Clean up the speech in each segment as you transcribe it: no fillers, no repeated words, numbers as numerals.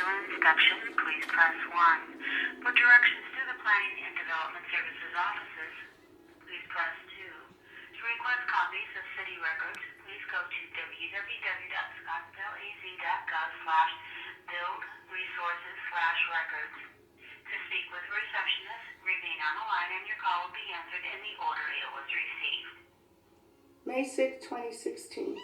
visual inspection, please press 1. For directions to the Planning and Development Services offices, please press 2. To request copies of city records, please go to www.scottsdaleaz.gov/build-resources/records. To speak with a receptionist, remain on the line and your call will be answered in the order it was received. May 6, 2016.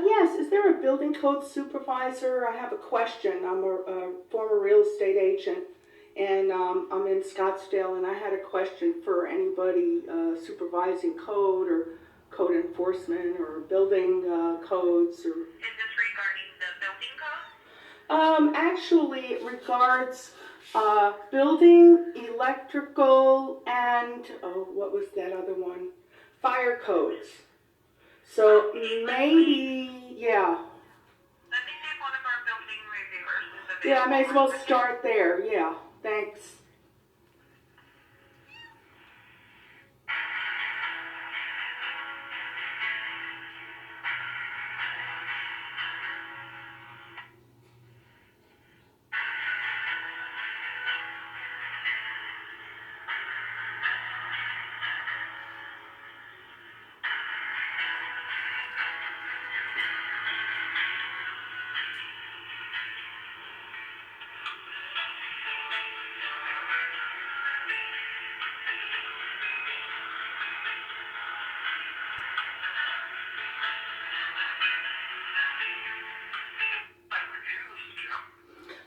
Yes, is there a building code supervisor? I have a question. I'm a former real estate agent, and I'm in Scottsdale, and I had a question for anybody supervising code or code enforcement or building codes. Or... Is this regarding the building code? Actually, it regards building, electrical, and, what was that other one? Fire codes. So maybe, yeah. Let me see if one of our building reviewers is available. Yeah, I may as well start there. Yeah, thanks.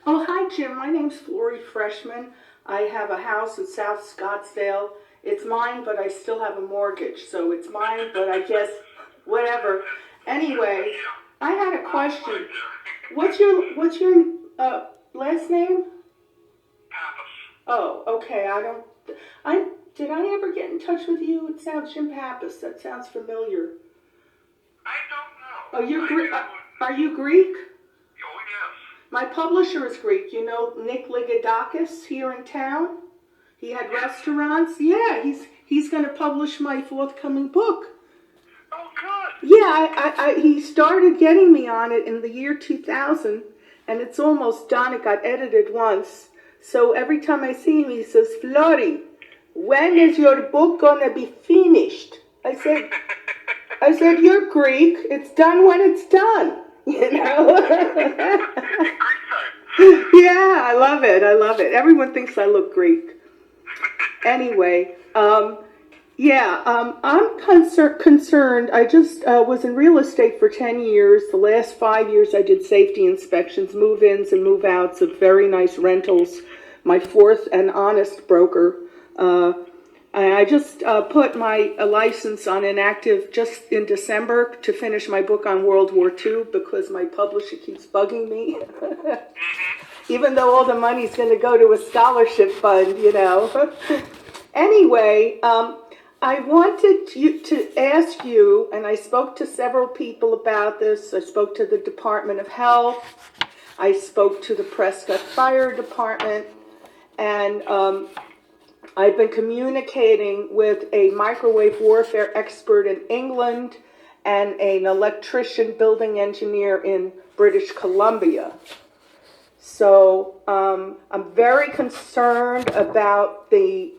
Oh, hi, Jim. My name's Flory Freshman. I have a house in South Scottsdale. It's mine, but I still have a mortgage, so it's mine, but I guess whatever. Anyway, I had a question. What's your last name? Pappas. Oh, okay. Did I ever get in touch with you? It sounds Jim Pappas. That sounds familiar. I don't know. Oh, you're Greek? Are you Greek? Oh, yes. My publisher is Greek. You know Nick Ligodakis here in town? He had restaurants. Yeah, he's going to publish my forthcoming book. Oh, good. Yeah, he started getting me on it in the year 2000, and it's almost done. It got edited once. So every time I see him, he says, Flory, when is your book going to be finished? I said, you're Greek. It's done when it's done. You know? Yeah, I love it. Everyone thinks I look Greek. Anyway, I'm concerned. I just was in real estate for 10 years. The last 5 years I did safety inspections, move-ins and move-outs of very nice rentals. My fourth and honest broker. I just put my license on inactive just in December to finish my book on World War II because my publisher keeps bugging me. Even though all the money's going to go to a scholarship fund, you know. Anyway, I wanted to ask you, and I spoke to several people about this. I spoke to the Department of Health. I spoke to the Prescott Fire Department. And I've been communicating with a microwave warfare expert in England and an electrician building engineer in British Columbia. So I'm very concerned about the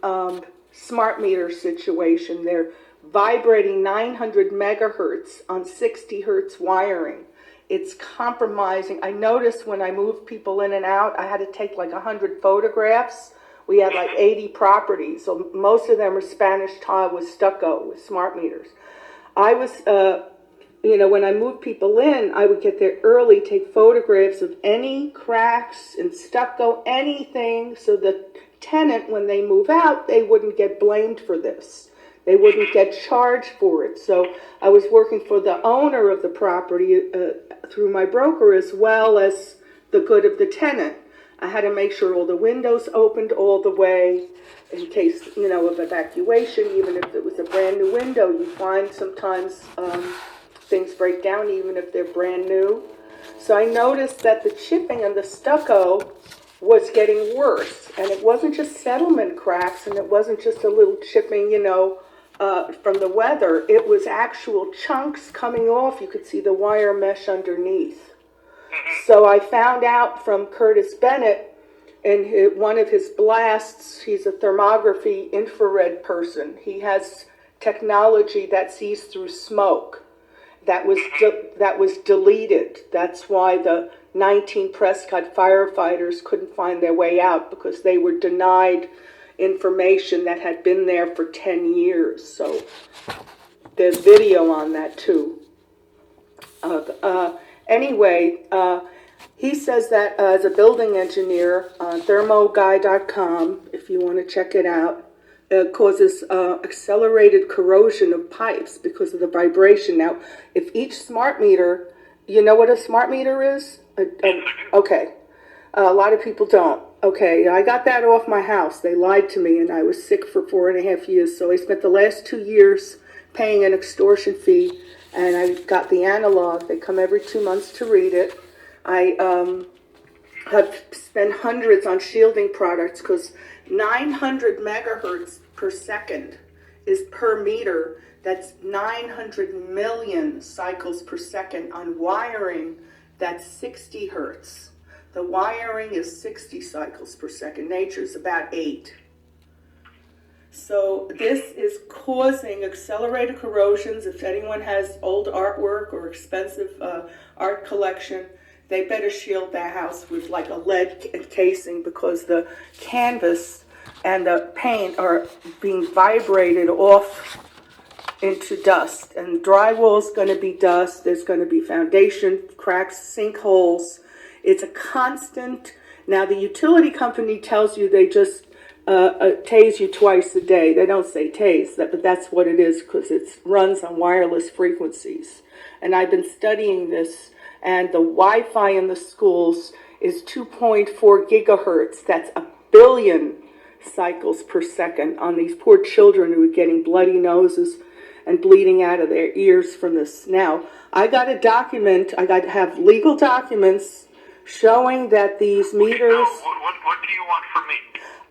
smart meter situation. They're vibrating 900 megahertz on 60 hertz wiring. It's compromising. I noticed when I moved people in and out, I had to take like 100 photographs. We had like 80 properties, so most of them are Spanish tile with stucco, with smart meters. I was, when I moved people in, I would get there early, take photographs of any cracks in stucco, anything, so the tenant, when they move out, they wouldn't get blamed for this. They wouldn't get charged for it. So I was working for the owner of the property through my broker as well as the good of the tenant. I had to make sure all the windows opened all the way in case, of evacuation. Even if it was a brand new window, you find sometimes things break down even if they're brand new. So I noticed that the chipping and the stucco was getting worse. And it wasn't just settlement cracks, and it wasn't just a little chipping, from the weather. It was actual chunks coming off. You could see the wire mesh underneath. So I found out from Curtis Bennett in one of his blasts. He's a thermography infrared person. He has technology that sees through smoke. That was deleted. That's why the 19 Prescott firefighters couldn't find their way out, because they were denied information that had been there for 10 years. So there's video on that too. Anyway, he says that as a building engineer on thermoguy.com, if you want to check it out, it causes accelerated corrosion of pipes because of the vibration. Now, if each smart meter, you know what a smart meter is? Okay. A lot of people don't. Okay, I got that off my house. They lied to me, and I was sick for 4.5 years. So I spent the last 2 years paying an extortion fee, and I got the analog. They come every 2 months to read it. I have spent hundreds on shielding products because 900 megahertz per second is per meter. That's 900 million cycles per second. On wiring, that's 60 hertz. The wiring is 60 cycles per second. Nature's about 8. So this is causing accelerated corrosions. If anyone has old artwork or expensive art collection, they better shield their house with like a lead casing, because the canvas and the paint are being vibrated off into dust. And drywall's going to be dust. There's going to be foundation cracks, sinkholes. It's a constant. Now, the utility company tells you they just tase you twice a day. They don't say tase, but that's what it is, because it runs on wireless frequencies. And I've been studying this, and the Wi-Fi in the schools is 2.4 gigahertz. That's 1 billion cycles per second on these poor children who are getting bloody noses and bleeding out of their ears from this. Now, I got to have legal documents showing that these meters... What do you want from me?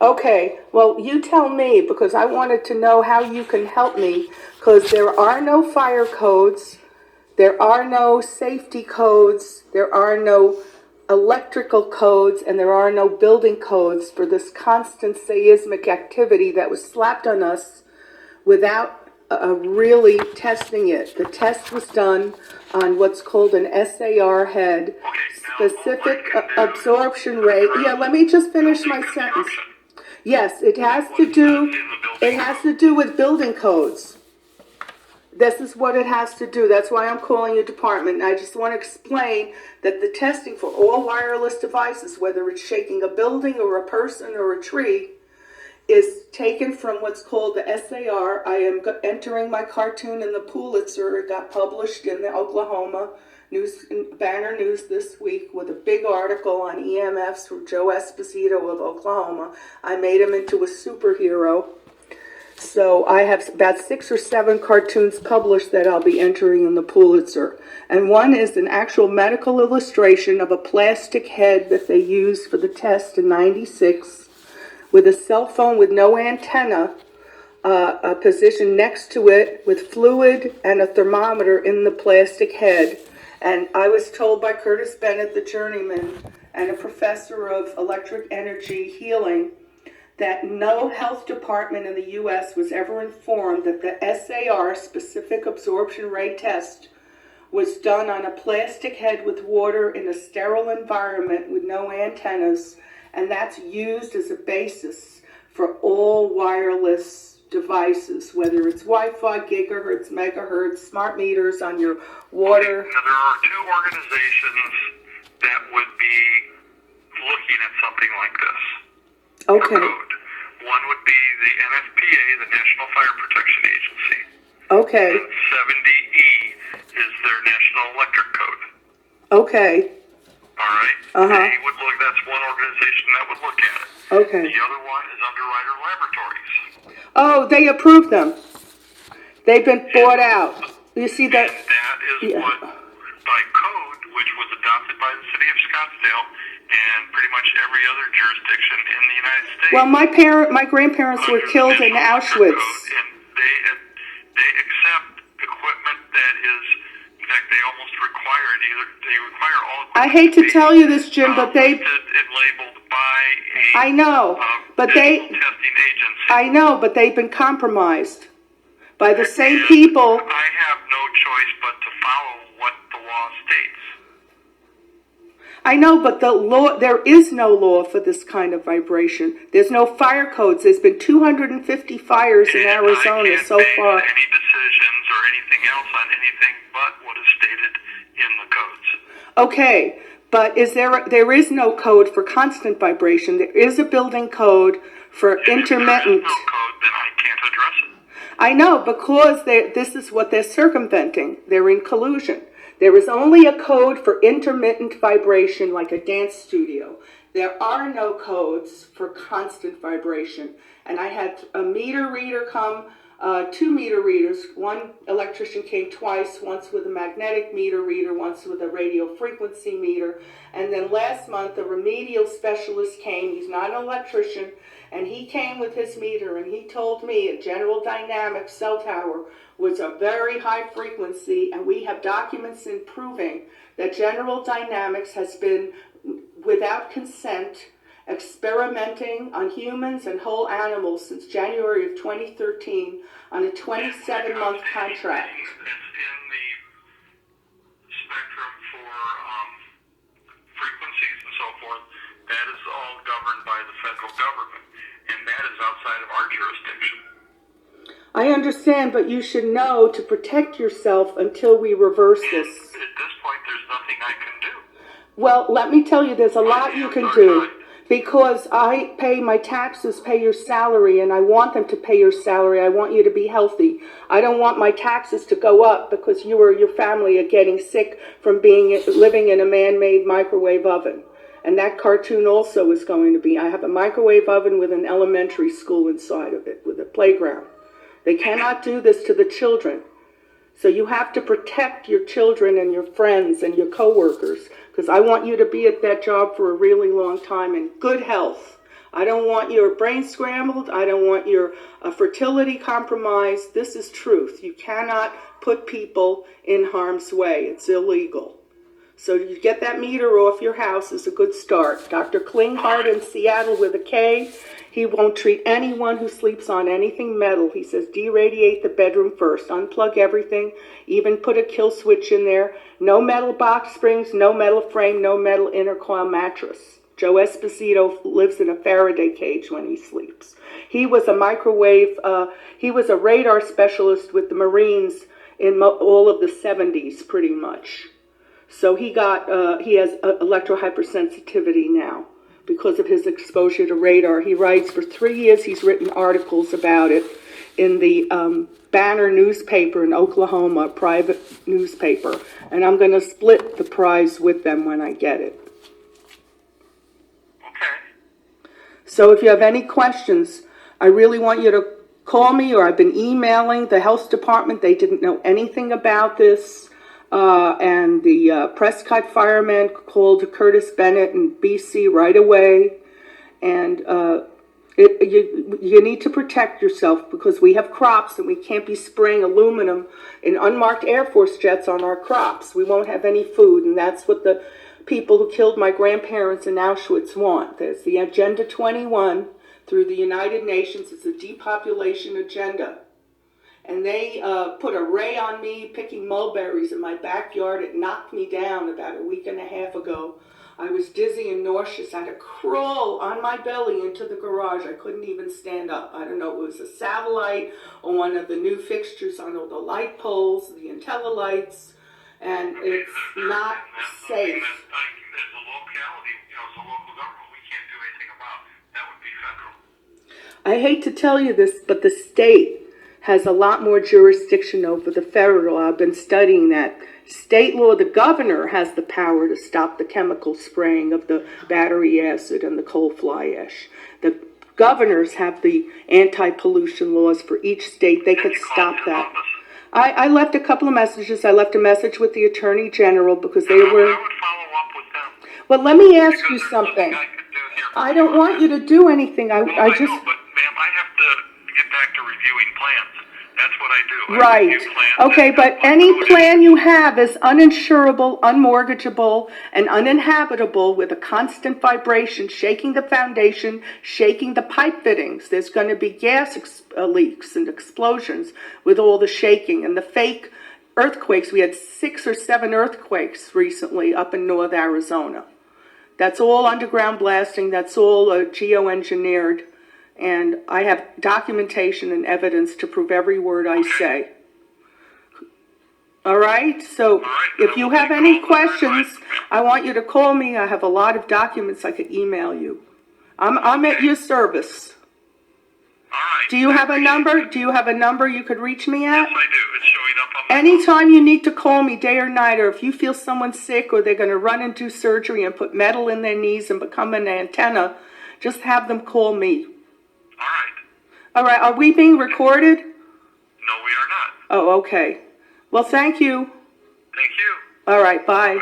Okay, well, you tell me, because I wanted to know how you can help me, because there are no fire codes, there are no safety codes, there are no electrical codes, and there are no building codes for this constant seismic activity that was slapped on us without really testing it. The test was done on what's called an SAR head, specific absorption rate. Yeah, let me just finish my sentence. Yes, it has to do with building codes. This is what it has to do. That's why I'm calling your department. I just want to explain that the testing for all wireless devices, whether it's shaking a building or a person or a tree, is taken from what's called the SAR. I am entering my cartoon in the Pulitzer. It got published in the Oklahoma Banner News this week with a big article on EMFs from Joe Esposito of Oklahoma. I made him into a superhero. So I have about 6 or 7 cartoons published that I'll be entering in the Pulitzer. And one is an actual medical illustration of a plastic head that they used for the test in '96, with a cell phone with no antenna, a position next to it with fluid and a thermometer in the plastic head. And I was told by Curtis Bennett, the journeyman, and a professor of electric energy healing, that no health department in the U.S. was ever informed that the SAR, specific absorption rate test, was done on a plastic head with water in a sterile environment with no antennas, and that's used as a basis for all wireless devices, whether it's Wi-Fi, gigahertz, megahertz, smart meters on your water. Now, there are 2 organizations that would be looking at something like this. Okay. Code. One would be the NFPA, the National Fire Protection Agency. Okay. And 70E is their National Electric Code. Okay. All All right. Uh-huh. They would look. That's one organization that would look at it. Okay. The other one is Underwriter Laboratories. Oh, they approved them. They've been bought out. You see that? And that is Yeah. what, by code, which was adopted by the city of Scottsdale and pretty much every other jurisdiction in the United States. Well, my grandparents were under the killed in National Electric Auschwitz. Code, and they accept equipment that is, in fact, they almost require it. They require all equipment. I hate to tell you this, Jim, but they. listed and labeled by a. I know, but they. testing agency. I know, but they've been compromised by the same And people. I have no choice but to follow what the law states. I know, but the law, there is no law for this kind of vibration. There's no fire codes. There's been 250 fires in And Arizona I can't so base far. any decisions or anything else on anything but what is stated in the codes. Okay, but there is no code for constant vibration. There is a building code for intermittent. If there is no code, then I can't address it. I know, because this is what they're circumventing. They're in collusion. There is only a code for intermittent vibration, like a dance studio. There are no codes for constant vibration. And I had a meter reader come, 2 meter readers. One electrician came twice, once with a magnetic meter reader, once with a radio frequency meter. And then last month, a remedial specialist came. He's not an electrician. And he came with his meter, and he told me a General Dynamics cell tower was a very high frequency, and we have documents in proving that General Dynamics has been, without consent, experimenting on humans and whole animals since January of 2013 on a 27-month contract. That's in the spectrum for frequencies and so forth. That is all governed by the federal government, and that is outside of our jurisdiction. I understand, but you should know to protect yourself until we reverse this. At this point, there's nothing I can do. Well, let me tell you, there's a lot you can do. Because I pay my taxes, pay your salary, and I want them to pay your salary. I want you to be healthy. I don't want my taxes to go up because you or your family are getting sick from living in a man-made microwave oven. And that cartoon also is going to be, I have a microwave oven with an elementary school inside of it, with a playground. They cannot do this to the children. So you have to protect your children and your friends and your coworkers, because I want you to be at that job for a really long time in good health. I don't want your brain scrambled. I don't want your fertility compromised. This is truth. You cannot put people in harm's way. It's illegal. So you get that meter off your house is a good start. Dr. Klinghardt in Seattle with a K, he won't treat anyone who sleeps on anything metal. He says deradiate the bedroom first. Unplug everything. Even put a kill switch in there. No metal box springs, no metal frame, no metal intercoil mattress. Joe Esposito lives in a Faraday cage when he sleeps. He was a he was a radar specialist with the Marines in all of the 70s, pretty much. So he has electrohypersensitivity now because of his exposure to radar. He writes for 3 years. He's written articles about it in the Banner newspaper in Oklahoma, a private newspaper. And I'm going to split the prize with them when I get it. Okay. So if you have any questions, I really want you to call me, or I've been emailing the health department. They didn't know anything about this. And the Prescott fireman called Curtis Bennett in BC right away. And you need to protect yourself because we have crops and we can't be spraying aluminum in unmarked Air Force jets on our crops. We won't have any food, and that's what the people who killed my grandparents in Auschwitz want. There's the Agenda 21 through the United Nations. It's a depopulation agenda. And they put a ray on me picking mulberries in my backyard. It knocked me down about a week and a half ago. I was dizzy and nauseous. I had to crawl on my belly into the garage. I couldn't even stand up. I don't know if it was a satellite or one of the new fixtures on all the light poles, the IntelliLights, and it's not safe. As a locality, as a local government, we can't do anything about. That would be federal. I hate to tell you this, but the state has a lot more jurisdiction over the federal. I've been studying that. State law, the governor has the power to stop the chemical spraying of the battery acid and the coal fly ash. The governors have the anti-pollution laws for each state. They could stop that. I left a couple of messages. I left a message with the Attorney General because they were... I would follow up with them. Well, let me ask you Because there's nothing something. I could do here. I don't want you to do anything. I Well, just... I know, but ma'am, I have to get back to reviewing plans. That's what I do. I Right. review plans Okay, and but have any code plan you have is uninsurable, unmortgageable, and uninhabitable with a constant vibration, shaking the foundation, shaking the pipe fittings. There's going to be gas leaks and explosions with all the shaking and the fake earthquakes. We had 6 or 7 earthquakes recently up in North Arizona. That's all underground blasting. That's all geoengineered. And I have documentation and evidence to prove every word I say. All right? So if you have any questions, I want you to call me. I have a lot of documents I could email you. I'm at your service. All right. Do you have a number? Do you have a number you could reach me at? Yes, I do. It's showing up on my Anytime you need to call me, day or night, or if you feel someone's sick or they're going to run and do surgery and put metal in their knees and become an antenna, just have them call me. All right. All right, are we being recorded? No, we are not. Oh, okay. Well, thank you. Thank you. All right, bye.